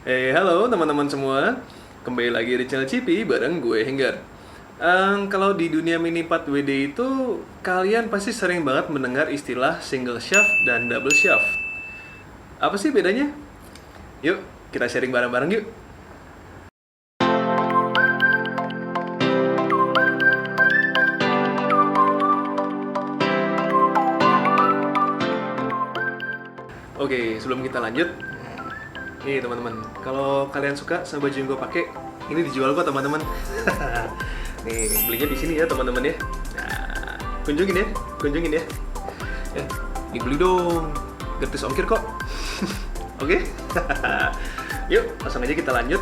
Halo teman-teman semua. Kembali lagi di channel Cipi bareng gue Henggar. Kalau di dunia mini 4WD itu kalian pasti sering banget mendengar istilah single shaft dan double shaft. Apa sih bedanya? Yuk, kita sharing bareng-bareng yuk. Oke, sebelum kita lanjut, nih teman-teman, kalau kalian suka sama baju yang gue pakai, ini dijual kok teman-teman. Nih, belinya di sini ya teman-teman ya. Nah, kunjungin ya. Ya, dibeli dong. Gratis ongkir kok. Oke? Yuk, langsung aja kita lanjut.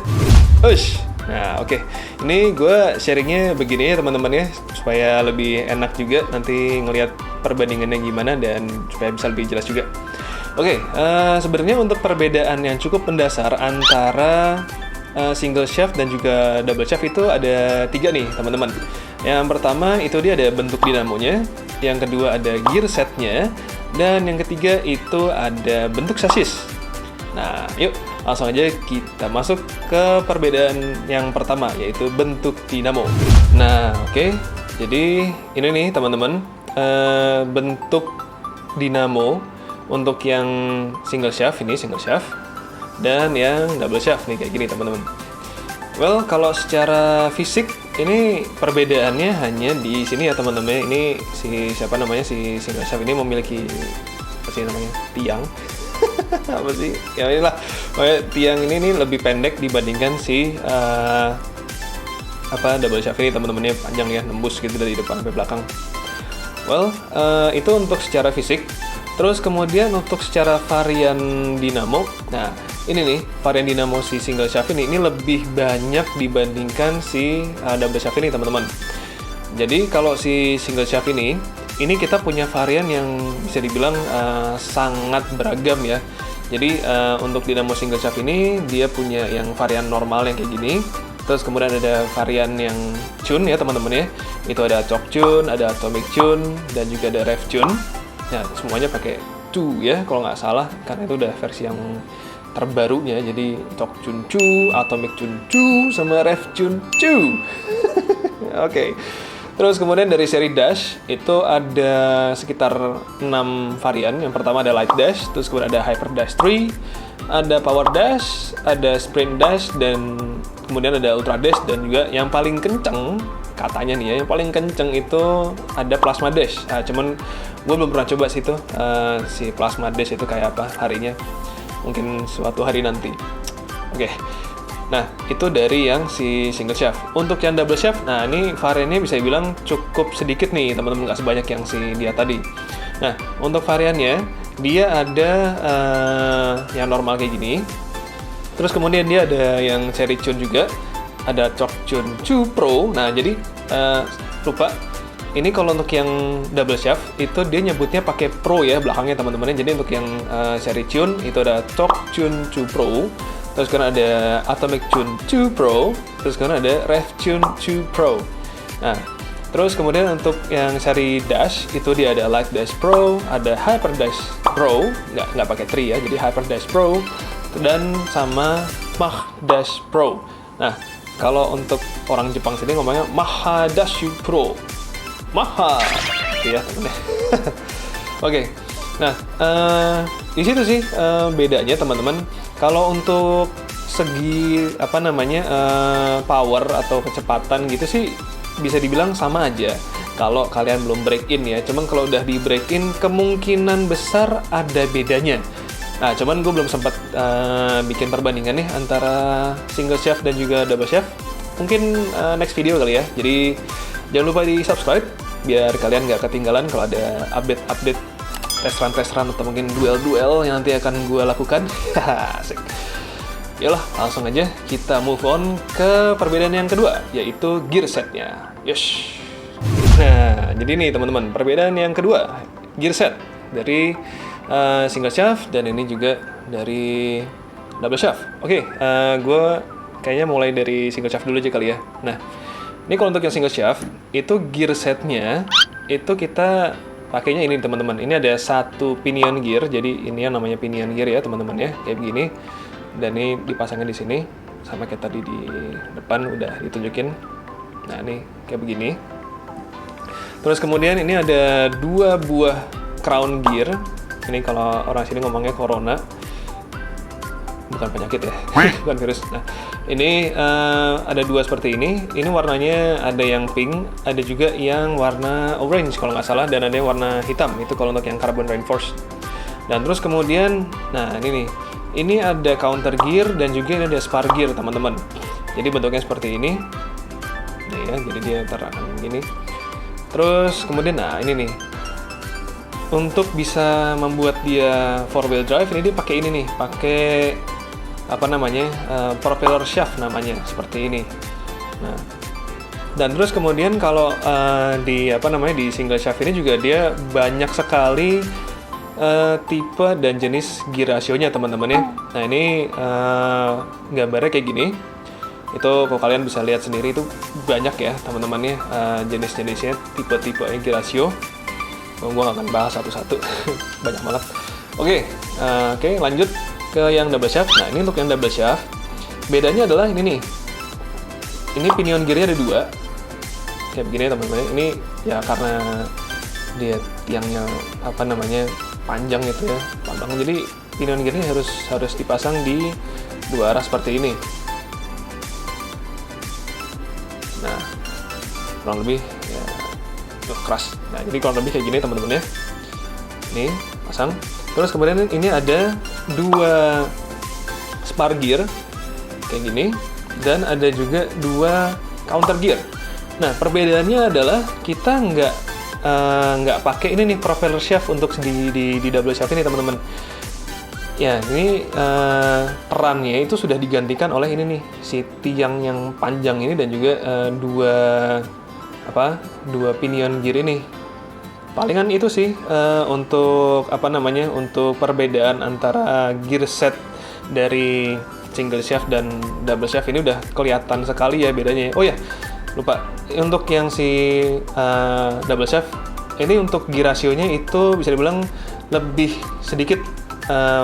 Ush. Nah, oke. Ini gue sharingnya begini ya teman-teman ya, supaya lebih enak juga nanti ngelihat perbandingannya gimana dan supaya bisa lebih jelas juga. Oke, sebenarnya untuk perbedaan yang cukup mendasar antara single shaft dan juga double shaft itu ada 3 nih teman-teman. Yang pertama itu dia ada bentuk dinamonya, yang kedua ada gear setnya, dan yang ketiga itu ada bentuk sasis. Nah, yuk langsung aja kita masuk ke perbedaan yang pertama, yaitu bentuk dinamo. Nah, oke, jadi ini nih teman-teman, bentuk dinamo untuk yang single shaft ini single shaft, dan yang double shaft nih kayak gini teman-teman. Well, kalau secara fisik ini perbedaannya hanya di sini ya teman-teman. Ini si siapa namanya, si single shaft ini memiliki apa sih namanya, tiang apa sih ya inilah, tiang ini nih lebih pendek dibandingkan si double shaft ini teman-teman, panjang ya, nembus gitu dari depan sampai belakang. Well, itu untuk secara fisik. Terus kemudian untuk secara varian dinamo, nah ini nih varian dinamo si single shaft ini lebih banyak dibandingkan si double shaft ini teman-teman. Jadi kalau si single shaft ini kita punya varian yang bisa dibilang sangat beragam ya. Jadi untuk dinamo single shaft ini dia punya yang varian normal yang kayak gini. Terus kemudian ada varian yang tune ya teman-teman ya. Itu ada choke tune, ada atomic tune, dan juga ada rev tune. Ya, semuanya pakai 2 ya kalau nggak salah, karena itu udah versi yang terbarunya. Jadi choke tune 2, atomic tune 2, sama rev tune 2. Oke. Terus kemudian dari seri dash itu ada sekitar 6 varian. Yang pertama ada light dash, terus kemudian ada hyper dash 3, ada power dash, ada sprint dash, dan kemudian ada ultra dash, dan juga yang paling kenceng katanya nih ya, yang paling kenceng itu ada plasma dash. Nah, cuman gue belum pernah coba sih itu si plasma dash itu kayak apa harinya. Mungkin suatu hari nanti. Oke. Nah, itu dari yang si single shaft. Untuk yang double shaft, nah ini variannya bisa dibilang cukup sedikit nih teman-teman, nggak sebanyak yang si dia tadi. Nah, untuk variannya dia ada yang normal kayak gini. Terus kemudian dia ada yang seri tune juga, ada choke tune 2 Pro. Nah, jadi lupa. Ini kalau untuk yang double shaft itu dia nyebutnya pakai Pro ya belakangnya teman-teman. Jadi untuk yang seri tune itu ada choke tune 2 Pro. Terus kan ada atomic tune 2 Pro. Terus kan ada rev tune 2 Pro. Nah, terus kemudian untuk yang seri dash itu dia ada light dash Pro, ada hyper dash Pro, nggak pakai 3 ya, jadi hyper dash Pro, dan sama mach dash Pro. Nah, kalau untuk orang Jepang sini ngomongnya Maha Dashu Pro. Maha, gitu ya teman-teman. Oke, nah di situ sih bedanya teman-teman. Kalau untuk segi power atau kecepatan gitu sih bisa dibilang sama aja. Kalau kalian belum break in ya, cuman kalau udah di break in kemungkinan besar ada bedanya. Nah, cuman gue belum sempat bikin perbandingan nih antara single shaft dan juga double shaft. Mungkin next video kali ya. Jadi jangan lupa di subscribe biar kalian nggak ketinggalan kalau ada update test run atau mungkin duel yang nanti akan gue lakukan. Asik. Yalah, langsung aja kita move on ke perbedaan yang kedua, yaitu gear setnya. Yes. Nah, jadi nih teman-teman, perbedaan yang kedua, gear set dari single shaft, dan ini juga dari double shaft. Oke, gue kayaknya mulai dari single shaft dulu aja kali ya. Nah, ini kalau untuk yang single shaft, itu gear setnya itu kita pakainya ini teman-teman. Ini ada satu pinion gear, jadi ini yang namanya pinion gear ya teman-teman ya, kayak begini. dan ini dipasangin di sini sama kayak tadi di depan udah ditunjukin. Nah ini kayak begini. Terus kemudian ini ada 2 buah crown gear. Ini kalau orang sini ngomongnya corona, bukan penyakit ya, bukan virus. Nah ini ada 2 seperti ini. Ini warnanya ada yang pink, ada juga yang warna orange kalau nggak salah, dan ada yang warna hitam. Itu kalau untuk yang carbon reinforced. Dan terus kemudian, nah ini nih, ini ada counter gear dan juga ini ada spar gear teman-teman. Jadi bentuknya seperti ini. Nih ya, jadi dia terangkan begini. Terus kemudian, nah ini nih, untuk bisa membuat dia 4-wheel drive, ini dia pakai ini nih, pakai apa namanya, propeller shaft namanya, seperti ini. Nah, dan terus kemudian kalau di apa namanya, di single shaft ini juga dia banyak sekali tipe dan jenis gear rasionya teman-teman ya. Nah ini gambarnya kayak gini. Itu kalau kalian bisa lihat sendiri itu banyak ya teman-teman ya, jenis-jenisnya, tipe-tipe gear rasio. Gue gak akan bahas satu-satu, banyak banget. Oke, lanjut ke yang double shaft. Nah ini untuk yang double shaft, bedanya adalah ini nih. Ini pinion gearnya ada 2, kayak begini teman-teman. Ini ya karena dia tiangnya apa namanya, panjang itu ya, panjang, jadi pinion gearnya harus dipasang di 2 arah seperti ini. Nah kurang lebih ya keras. Nah jadi kurang lebih kayak gini teman-teman ya. Ini pasang. Terus kemudian ini ada 2 spar gear kayak gini, dan ada juga 2 counter gear. Nah perbedaannya adalah kita nggak pakai ini nih propeller shaft untuk di double shaft ini teman-teman. Ya ini perannya itu sudah digantikan oleh ini nih, si tiang yang panjang ini, dan juga 2 pinion gear ini. Palingan itu sih untuk apa namanya, untuk perbedaan antara gear set dari single shaft dan double shaft ini udah kelihatan sekali ya bedanya. Oh ya, lupa, untuk yang si double shaft ini untuk gear rasionya itu bisa dibilang lebih sedikit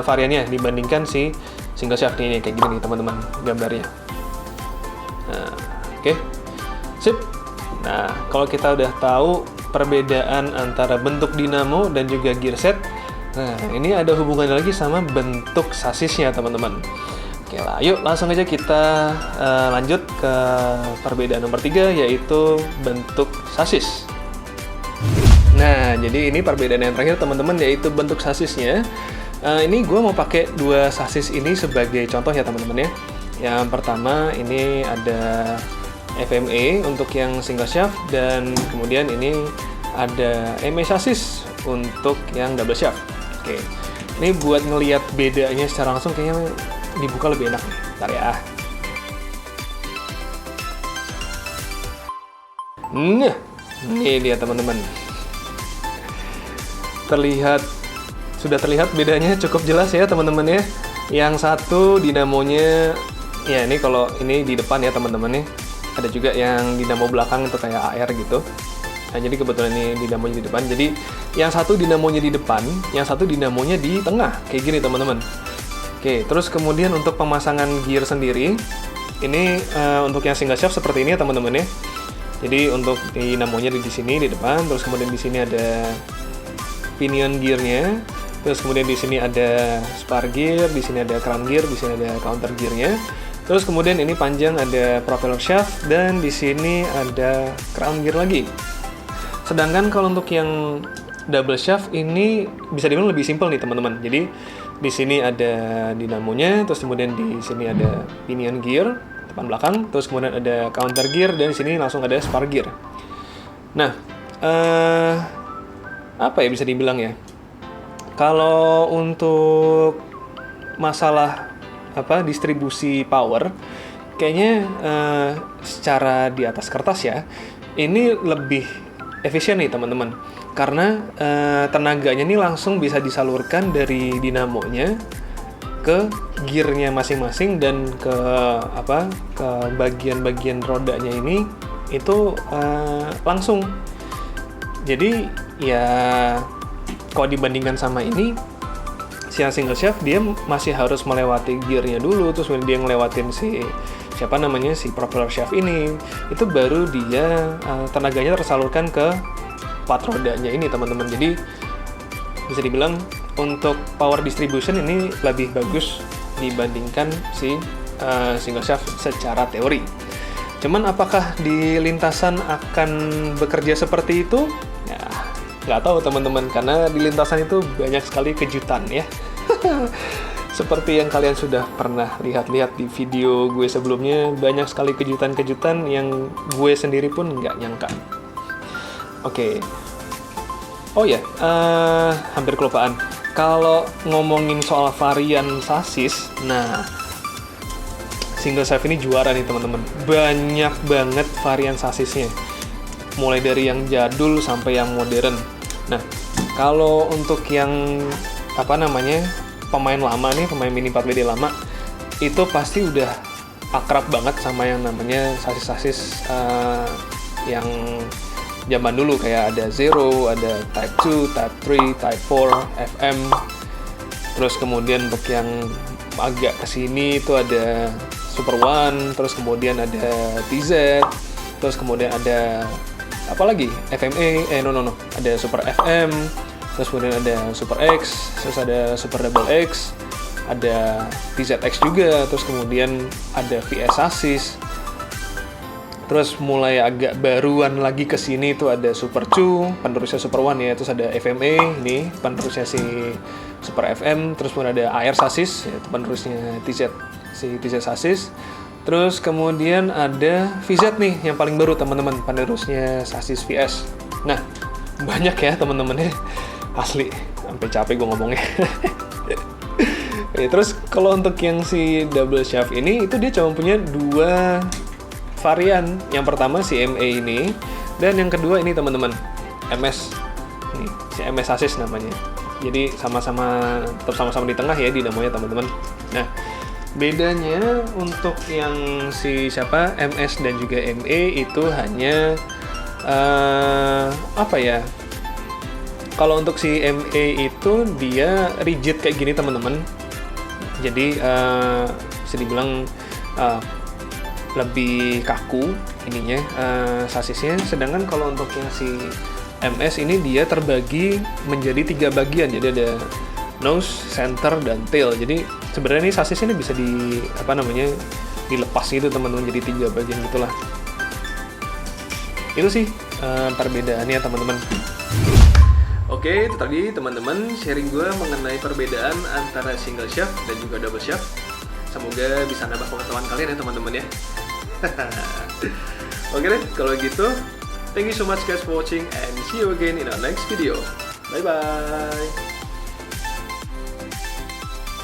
variannya dibandingkan si single shaft ini. Kayak gini nih teman-teman gambarnya. Nah, oke. Sip. Nah kalau kita udah tahu perbedaan antara bentuk dinamo dan juga gear set, nah ini ada hubungannya lagi sama bentuk sasisnya teman-teman. Oke lah, yuk langsung aja kita lanjut ke perbedaan nomor 3, yaitu bentuk sasis. Nah, jadi ini perbedaan yang terakhir teman-teman, yaitu bentuk sasisnya. Ini gue mau pakai 2 sasis ini sebagai contoh ya teman-teman ya. Yang pertama ini ada FME untuk yang single shaft, dan kemudian ini ada ME sasis untuk yang double shaft. Oke, ini buat ngelihat bedanya secara langsung kayaknya dibuka lebih enak. Bentar ya. Nah, ini dia teman-teman. Sudah terlihat bedanya cukup jelas ya teman-teman ya. Yang satu dinamonya, ya ini kalau ini di depan ya teman-teman ya. Ada juga yang dinamo belakang itu kayak AR gitu. Nah jadi kebetulan ini dinamonya di depan. Jadi yang satu dinamonya di depan, yang satu dinamonya di tengah. Kayak gini teman-teman. Oke, terus kemudian untuk pemasangan gear sendiri, ini untuk yang single shaft seperti ini ya teman-teman ya. Jadi untuk dinamonya di sini di depan, terus kemudian di sini ada pinion gearnya, terus kemudian di sini ada spar gear, di sini ada crown gear, di sini ada counter gearnya. Terus kemudian ini panjang ada propeller shaft, dan di sini ada crown gear lagi. Sedangkan kalau untuk yang double shaft ini bisa dibilang lebih simpel nih teman-teman. Jadi di sini ada dinamonya, terus kemudian di sini ada pinion gear depan belakang, terus kemudian ada counter gear, dan di sini langsung ada spar gear. Nah, apa ya bisa dibilang ya? Kalau untuk masalah distribusi power, kayaknya secara di atas kertas ya, ini lebih efisien nih teman-teman, karena tenaganya ini langsung bisa disalurkan dari dinamonya ke gearnya masing-masing, dan ke bagian-bagian rodanya ini itu langsung. Jadi ya kalau dibandingkan sama ini, yang single shaft dia masih harus melewati gearnya dulu, terus dia ngelewatin si propeller shaft ini, itu baru dia tenaganya tersalurkan ke part rodanya ini teman-teman. Jadi bisa dibilang untuk power distribution ini lebih bagus dibandingkan si single shaft secara teori. Cuman apakah di lintasan akan bekerja seperti itu? Ya, nggak tahu teman-teman, karena di lintasan itu banyak sekali kejutan ya. Seperti yang kalian sudah pernah lihat-lihat di video gue sebelumnya, banyak sekali kejutan-kejutan yang gue sendiri pun nggak nyangka. Oke. Oh ya, hampir kelupaan. Kalau ngomongin soal varian sasis, nah single shaft ini juara nih teman-teman. Banyak banget varian sasisnya. Mulai dari yang jadul sampai yang modern. Nah, kalau untuk yang pemain lama nih, pemain Mini 4WD lama, itu pasti udah akrab banget sama yang namanya sasis-sasis yang zaman dulu, kayak ada Zero, ada Type 2, Type 3, Type 4, FM. Terus kemudian untuk yang agak kesini itu ada Super One, terus kemudian ada TZ, terus kemudian ada apa lagi? FMA, ada Super FM, terus kemudian ada Super X, terus ada Super Double X, ada TZX juga, terus kemudian ada VS sasis. Terus mulai agak baruan lagi ke sini itu ada Super 2, penerusnya Super One ya. Terus ada FMA, ini penerusnya si Super FM. Terus kemudian ada AR sasis, yaitu penerusnya TZ, si TZ sasis. Terus kemudian ada VZ nih, yang paling baru teman-teman, penerusnya sasis VS. Nah, banyak ya teman-teman ya, asli, sampai capek gue ngomongnya. Terus kalau untuk yang si double shaft ini, itu dia cuma punya 2 varian. Yang pertama si MA ini, dan yang kedua ini teman-teman, MS. Ini si MS sasis namanya. Jadi tetap sama-sama di tengah ya dinamanya teman-teman. Nah, bedanya untuk yang si MS dan juga MA itu hanya kalau untuk si MA itu dia rigid kayak gini teman-teman. Jadi bisa dibilang lebih kaku ininya sasisnya. Sedangkan kalau untuk yang si MS ini dia terbagi menjadi 3 bagian. Jadi ada nose, center, dan tail. Jadi sebenarnya ini sasis ini bisa dilepas gitu teman-teman, jadi 3 bagian gitulah. Itu sih perbedaannya teman-teman. Oke, itu tadi teman-teman sharing gue mengenai perbedaan antara single shaft dan juga double shaft. Semoga bisa nambah pengetahuan kalian ya teman-teman ya. Oke deh, kalau gitu, thank you so much guys for watching and see you again in our next video. Bye bye.